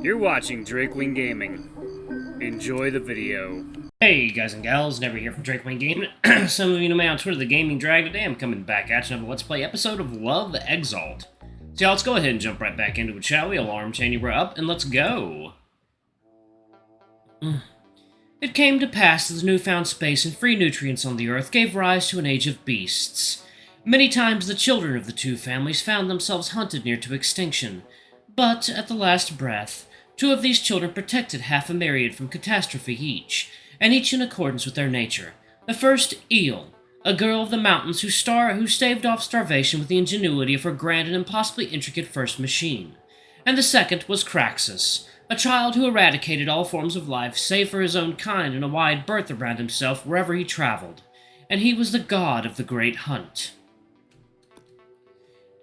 You're watching Drakewing Gaming. Enjoy the video. Hey guys and gals, Never here from Drakewing Gaming. Some of you know me on Twitter, the Gaming Drag. Today I'm coming back at you with a Let's Play episode of Love Exalt. So yeah, let's go ahead and jump right back into it, shall we? Alarm chain, we're up, and let's go. It came to pass that the newfound space and free nutrients on the earth gave rise to an age of beasts. Many times the children of the two families found themselves hunted near to extinction, but at the last breath, two of these children protected half a myriad from catastrophe each, and each in accordance with their nature. The first, Eel, a girl of the mountains who staved off starvation with the ingenuity of her grand and impossibly intricate first machine. And the second was Craxus, a child who eradicated all forms of life save for his own kind and a wide berth around himself wherever he traveled. And he was the god of the great hunt.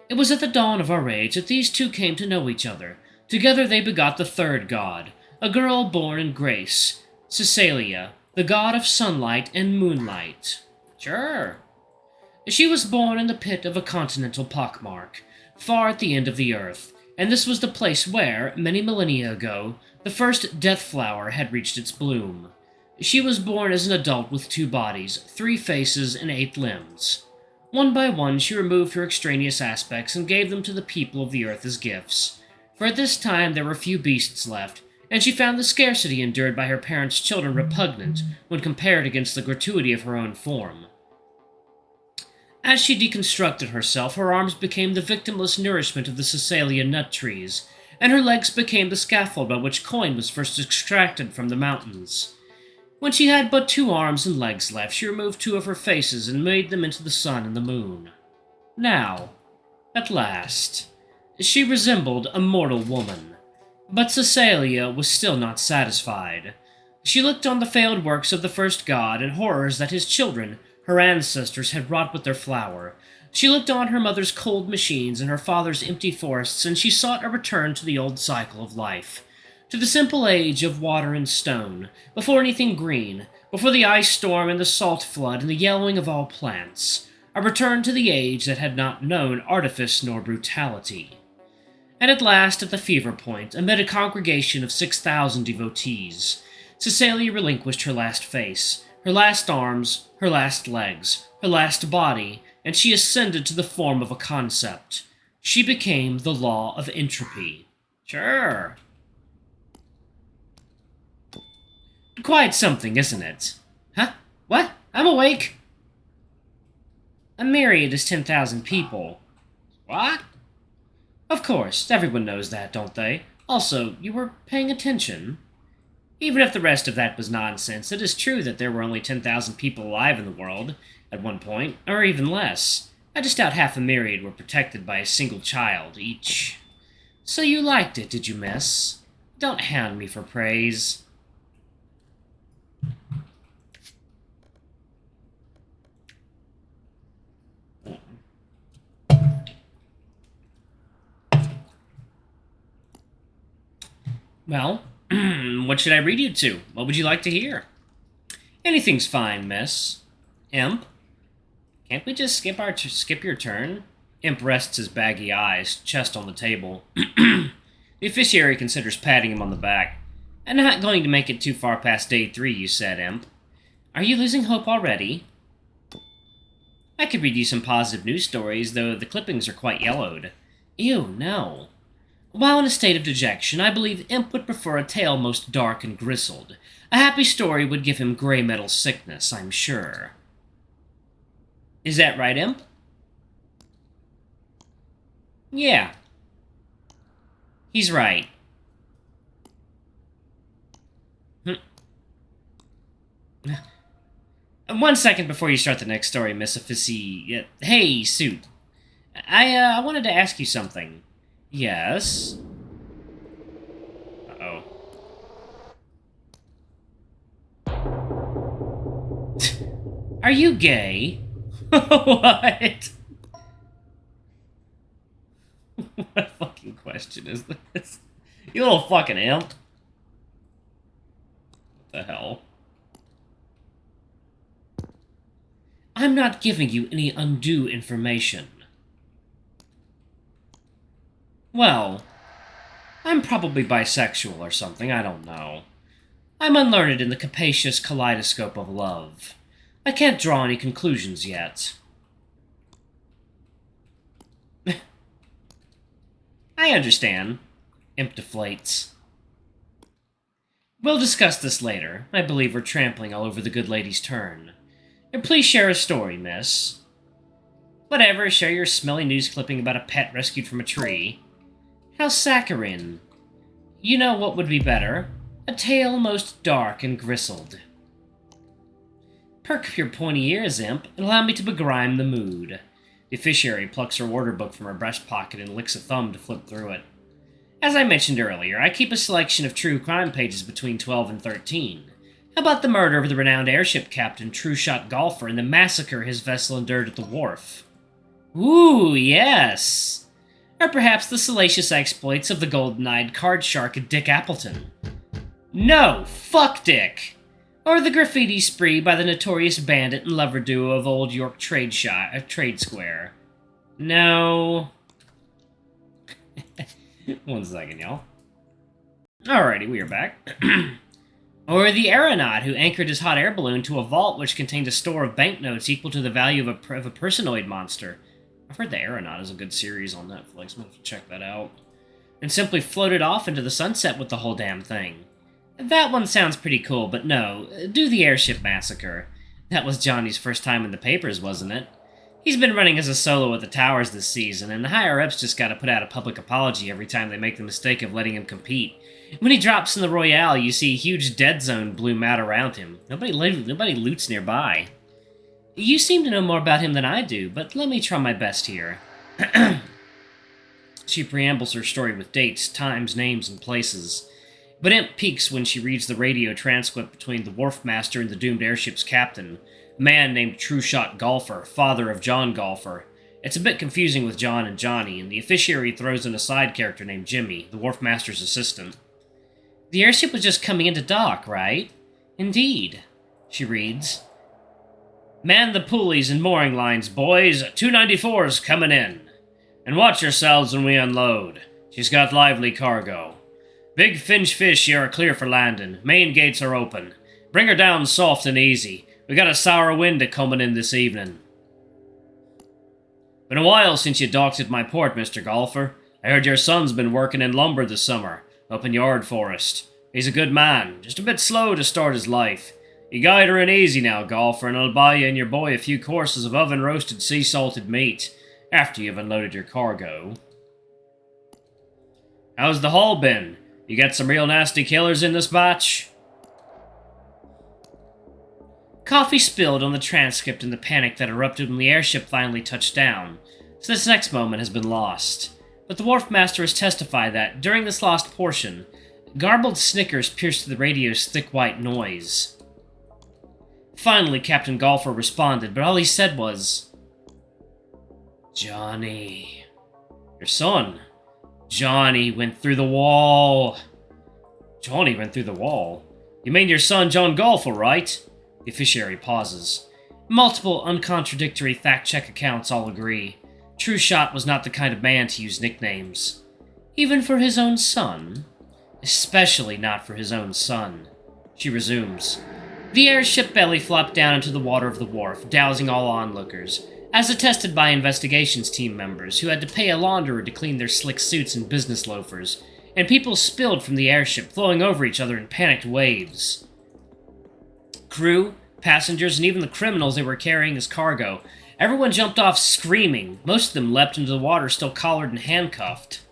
It was at the dawn of our age that these two came to know each other. Together they begot the third god, a girl born in grace, Cecilia, the god of sunlight and moonlight. Sure. She was born in the pit of a continental pockmark, far at the end of the earth, and this was the place where, many millennia ago, the first death flower had reached its bloom. She was born as an adult with 2 bodies, 3 faces, and 8 limbs. One by one she removed her extraneous aspects and gave them to the people of the earth as gifts. For at this time there were few beasts left, and she found the scarcity endured by her parents' children repugnant when compared against the gratuity of her own form. As she deconstructed herself, her arms became the victimless nourishment of the Cecilia nut trees, and her legs became the scaffold by which coin was first extracted from the mountains. When she had but 2 arms and legs left, she removed 2 of her faces and made them into the sun and the moon. Now, at last, she resembled a mortal woman. But Cecilia was still not satisfied. She looked on the failed works of the first god and horrors that his children, her ancestors, had wrought with their flower. She looked on her mother's cold machines and her father's empty forests, and she sought a return to the old cycle of life. To the simple age of water and stone, before anything green, before the ice storm and the salt flood and the yellowing of all plants. A return to the age that had not known artifice nor brutality. And at last, at the fever point, amid a congregation of 6,000 devotees, Cecilia relinquished her last face, her last arms, her last legs, her last body, and she ascended to the form of a concept. She became the law of entropy. Sure. Quite something, isn't it? Huh? What? I'm awake! A myriad is 10,000 people. What? Of course, everyone knows that, don't they? Also, you were paying attention. Even if the rest of that was nonsense, it is true that there were only 10,000 people alive in the world, at one point, or even less. I just doubt half a myriad were protected by a single child, each. So you liked it, did you, miss? Don't hound me for praise. Well, what should I read you to? What would you like to hear? Anything's fine, miss. Imp? Can't we just skip your turn? Imp rests his baggy eyes, chest on the table. The officiary considers patting him on the back. I'm not going to make it too far past day 3, you said, Imp. Are you losing hope already? I could read you some positive news stories, though the clippings are quite yellowed. Ew, no. While in a state of dejection, I believe Imp would prefer a tale most dark and grizzled. A happy story would give him gray metal sickness, I'm sure. Is that right, Imp? Yeah. He's right. 1 second before you start the next story, Miss Offici. Hey, Suit. I wanted to ask you something. Yes? Uh-oh. Are you gay? What? What fucking question is this? You little fucking imp. What the hell? I'm not giving you any undue information. Well, I'm probably bisexual or something, I don't know. I'm unlearned in the capacious kaleidoscope of love. I can't draw any conclusions yet. I understand. Imp deflates. We'll discuss this later. I believe we're trampling all over the good lady's turn. And please share a story, miss. Whatever, share your smelly news clipping about a pet rescued from a tree. How's saccharine? You know what would be better? A tale most dark and gristled. Perk up your pointy ears, Imp, and allow me to begrime the mood. The officiary plucks her order book from her breast pocket and licks a thumb to flip through it. As I mentioned earlier, I keep a selection of true crime pages between 12 and 13. How about the murder of the renowned airship captain, True Shot Golfer, and the massacre his vessel endured at the wharf? Ooh, yes! Or perhaps the salacious exploits of the golden-eyed card shark Dick Appleton. No, fuck Dick! Or the graffiti spree by the notorious bandit and lover duo of Old York Trade Square. No. One second, y'all. Alrighty, we are back. Or the aeronaut who anchored his hot air balloon to a vault which contained a store of banknotes equal to the value of a personoid monster. I've heard The Aeronaut is a good series on Netflix. I'm going to check that out. And simply floated off into the sunset with the whole damn thing. That one sounds pretty cool, but no, do the airship massacre. That was Johnny's first time in the papers, wasn't it? He's been running as a solo at the Towers this season, and the higher-ups just gotta put out a public apology every time they make the mistake of letting him compete. When he drops in the Royale, you see a huge dead zone bloom out around him. Nobody loots nearby. You seem to know more about him than I do, but let me try my best here. She preambles her story with dates, times, names, and places. But Imp peaks when she reads the radio transcript between the wharf master and the doomed airship's captain, a man named True Shot Golfer, father of John Golfer. It's a bit confusing with John and Johnny, and the officiary throws in a side character named Jimmy, the wharf master's assistant. The airship was just coming into dock, right? Indeed, she reads. Man the pulleys and mooring lines, boys. 294's coming in. And watch yourselves when we unload. She's got lively cargo. Big Finch fish here are clear for landing. Main gates are open. Bring her down soft and easy. We got a sour wind a-comin' in this evening. Been a while since you docked at my port, Mr. Golfer. I heard your son's been working in lumber this summer, up in Yard Forest. He's a good man, just a bit slow to start his life. You guide her in easy now, Golfer, and I'll buy you and your boy a few courses of oven-roasted sea-salted meat, after you've unloaded your cargo. How's the haul been? You got some real nasty killers in this batch? Coffee spilled on the transcript in the panic that erupted when the airship finally touched down, so this next moment has been lost. But the wharf master has testified that, during this lost portion, garbled snickers pierced the radio's thick white noise. Finally, Captain Golfer responded, but all he said was, Johnny. Your son. Johnny went through the wall. Johnny went through the wall? You mean your son John Golfer, right? The officiary pauses. Multiple uncontradictory fact-check accounts all agree. True Shot was not the kind of man to use nicknames. Even for his own son? Especially not for his own son. She resumes. The airship belly flopped down into the water of the wharf, dousing all onlookers, as attested by investigations team members who had to pay a launderer to clean their slick suits and business loafers, and people spilled from the airship, flowing over each other in panicked waves. Crew, passengers, and even the criminals they were carrying as cargo, everyone jumped off screaming. Most of them leapt into the water still collared and handcuffed.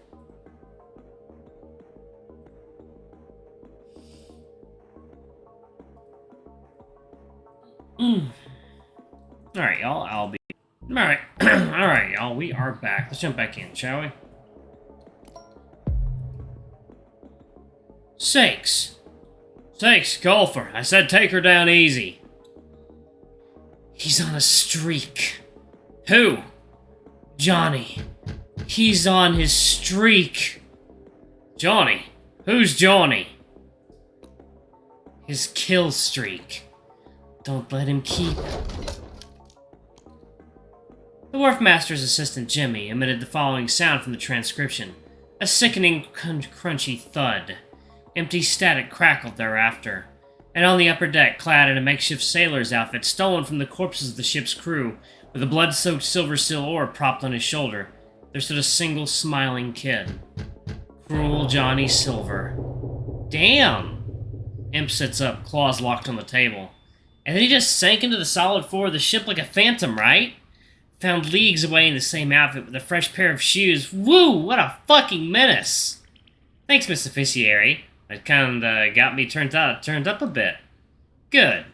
Alright, y'all, Alright, alright, y'all, we are back. Let's jump back in, shall we? Sakes, Golfer, I said take her down easy. He's on a streak. Who? Johnny. He's on his streak. Johnny? Who's Johnny? His kill streak. Don't let him keep it. The wharf master's assistant, Jimmy, emitted the following sound from the transcription. A sickening, crunchy thud. Empty static crackled thereafter. And on the upper deck, clad in a makeshift sailor's outfit stolen from the corpses of the ship's crew, with a blood-soaked silver seal orb propped on his shoulder, there stood a single smiling kid. Cruel Johnny Silver. Damn! Imp sits up, claws locked on the table. And then he just sank into the solid floor of the ship like a phantom, right? Found leagues away in the same outfit with a fresh pair of shoes. Woo! What a fucking menace! Thanks, Miss Officiary. That kinda got me turned up a bit. Good.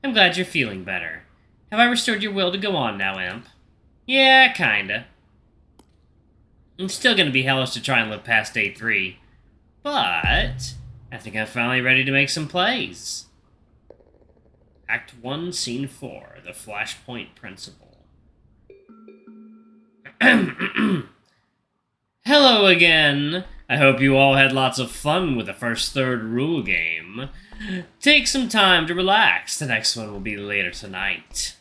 I'm glad you're feeling better. Have I restored your will to go on now, Imp? Yeah, kinda. I'm still gonna be hellish to try and live past day 3. But I think I'm finally ready to make some plays. Act 1, Scene 4, The Flashpoint Principle. Hello again! I hope you all had lots of fun with the first third rule game. Take some time to relax, the next one will be later tonight.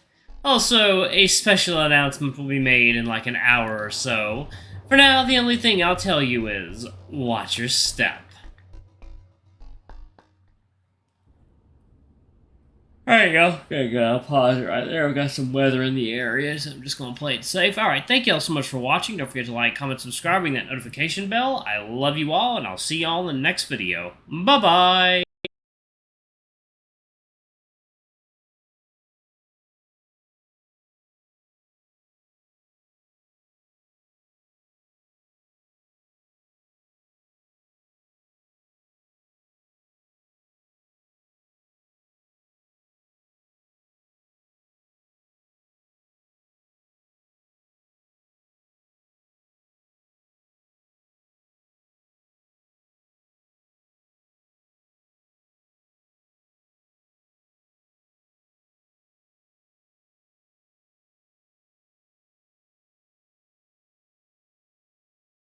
Also, a special announcement will be made in like an hour or so. For now, the only thing I'll tell you is, watch your step. There you go. There you go. I'll pause it right there. We've got some weather in the area, so I'm just going to play it safe. Alright, thank you all so much for watching. Don't forget to like, comment, subscribe, ring that notification bell. I love you all, and I'll see you all in the next video. Bye-bye!